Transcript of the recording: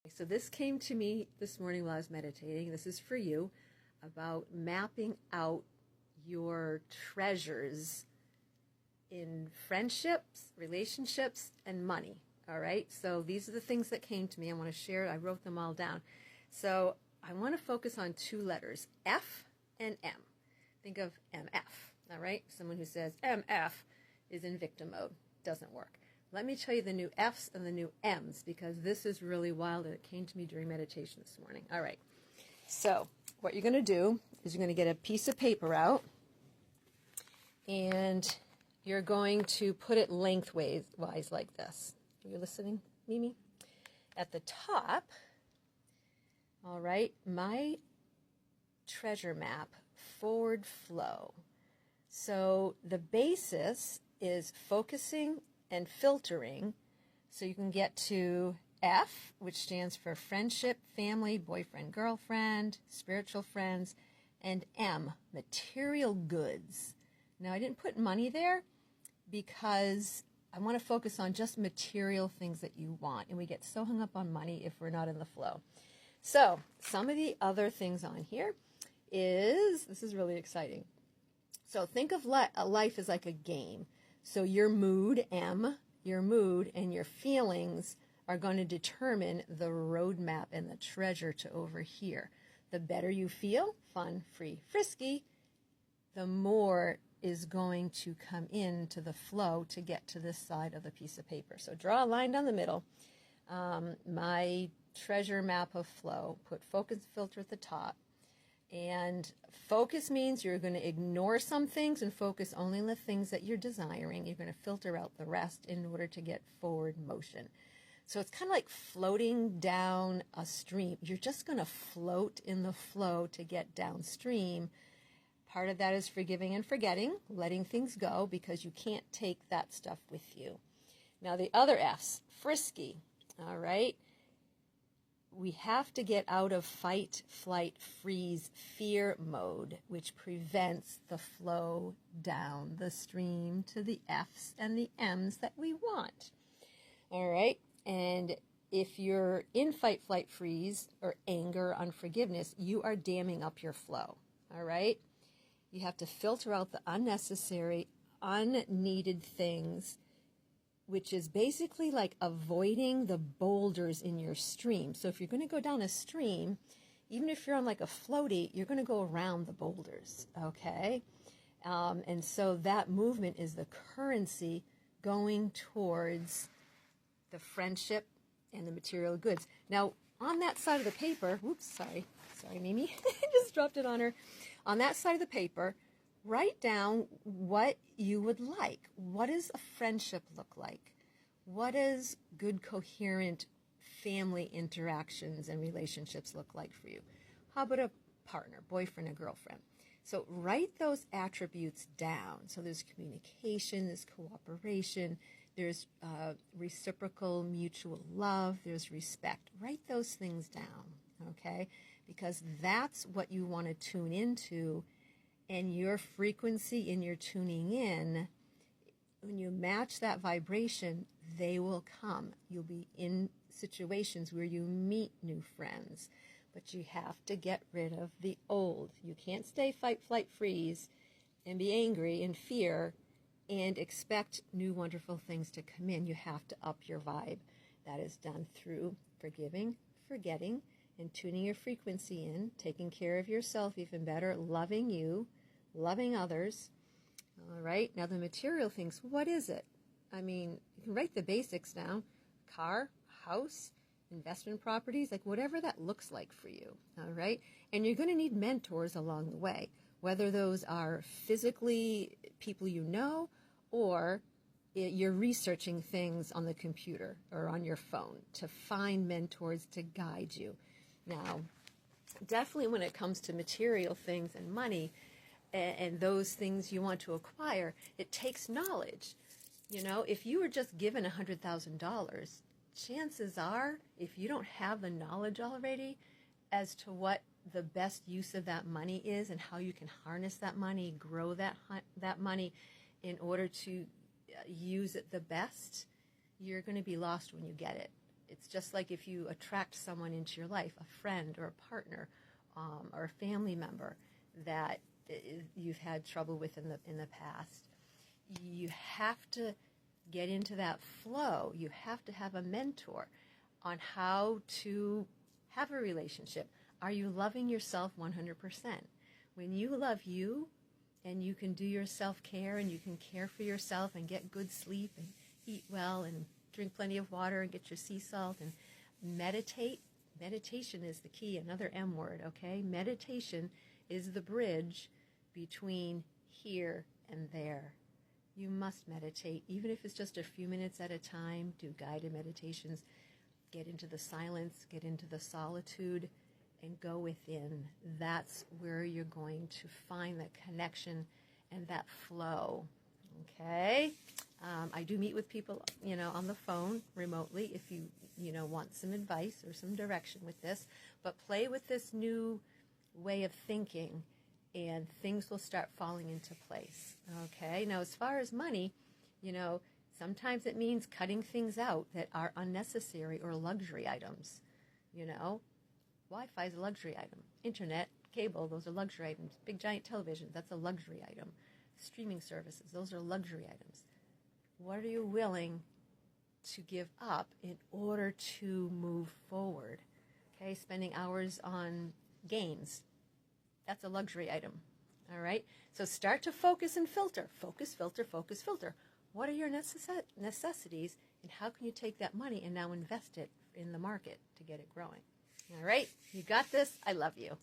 So this came to me this morning while I was meditating. This is for you, about mapping out your treasures in friendships, relationships, and money. All right. So these are the things that came to me. I want to share. I wrote them all down. So I want to focus on two letters, F and M. Think of MF. All right. Someone who says MF is in victim mode. Doesn't work. Let me tell you the new F's and the new M's, because this is really wild and it came to me during meditation this morning. All right. So what you're going to do is you're going to get a piece of paper out and you're going to put it lengthwise like this. Are you listening, Mimi? At the top, all right, my treasure map, forward flow. So the basis is focusing and filtering, so you can get to F, which stands for friendship, family, boyfriend, girlfriend, spiritual friends, and M, material goods. Now, I didn't put money there because I want to focus on just material things that you want, and we get so hung up on money if we're not in the flow. So some of the other things on here is, this is really exciting. So think of life as like a game. So your mood, M, your mood and your feelings are going to determine the roadmap and the treasure to over here. The better you feel, fun, free, frisky, the more is going to come into the flow to get to this side of the piece of paper. So draw a line down the middle. My treasure map of flow, put focus filter at the top. And focus means you're going to ignore some things and focus only on the things that you're desiring. You're going to filter out the rest in order to get forward motion. So it's kind of like floating down a stream. You're just going to float in the flow to get downstream. Part of that is forgiving and forgetting, letting things go, because you can't take that stuff with you. Now the other F's, frisky, all right? We have to get out of fight, flight, freeze, fear mode, which prevents the flow down the stream to the F's and the M's that we want. All right. And if you're in fight, flight, freeze, or anger, unforgiveness, you are damming up your flow. All right. You have to filter out the unnecessary, unneeded things, which is basically like avoiding the boulders in your stream. So if you're going to go down a stream, even if you're on like a floaty, you're going to go around the boulders, okay? And so that movement is the currency going towards the friendship and the material goods. Now, on that side of the paper, whoops, sorry, Mimi, I just dropped it on her. On that side of the paper, write down what you would like. What does a friendship look like? What does good, coherent family interactions and relationships look like for you? How about a partner, boyfriend, and girlfriend? So write those attributes down. So there's communication, there's cooperation, there's reciprocal mutual love, there's respect. Write those things down, okay? Because that's what you want to tune into. And your frequency in your tuning in, when you match that vibration, they will come. You'll be in situations where you meet new friends, but you have to get rid of the old. You can't stay fight, flight, freeze, and be angry and fear and expect new wonderful things to come in. You have to up your vibe. That is done through forgiving, forgetting, and tuning your frequency in, taking care of yourself even better, loving you, loving others. All right. Now the material things, what is it? I mean, you can write the basics down. Car, house, investment properties, like whatever that looks like for you. All right. And you're going to need mentors along the way, whether those are physically people you know, or you're researching things on the computer or on your phone to find mentors to guide you. Now, definitely when it comes to material things and money, and those things you want to acquire, it takes knowledge. You know, if you were just given $100,000, chances are, if you don't have the knowledge already as to what the best use of that money is and how you can harness that money, grow that money in order to use it the best, you're going to be lost when you get it. It's just like if you attract someone into your life, a friend or a partner, or a family member that you've had trouble with in the past. You have to get into that flow. You have to have a mentor on how to have a relationship. Are you loving yourself 100%? When you love you and you can do your self-care and you can care for yourself and get good sleep and eat well and drink plenty of water and get your sea salt and meditate. Meditation is the key, another M word, okay? Meditation is the bridge between here and there. You must meditate, even if it's just a few minutes at a time. Do guided meditations. Get into the silence, get into the solitude, and go within. That's where you're going to find that connection and that flow, okay? I do meet with people, on the phone remotely if you, want some advice or some direction with this. But play with this new way of thinking and things will start falling into place, okay? Now, as far as money, sometimes it means cutting things out that are unnecessary or luxury items, Wi-Fi is a luxury item. Internet, cable, those are luxury items. Big giant television, that's a luxury item. Streaming services, those are luxury items. What are you willing to give up in order to move forward? Okay, spending hours on games, that's a luxury item. All right, so start to focus and filter. Focus, filter, focus, filter. What are your necessities, and how can you take that money and now invest it in the market to get it growing? All right, you got this. I love you.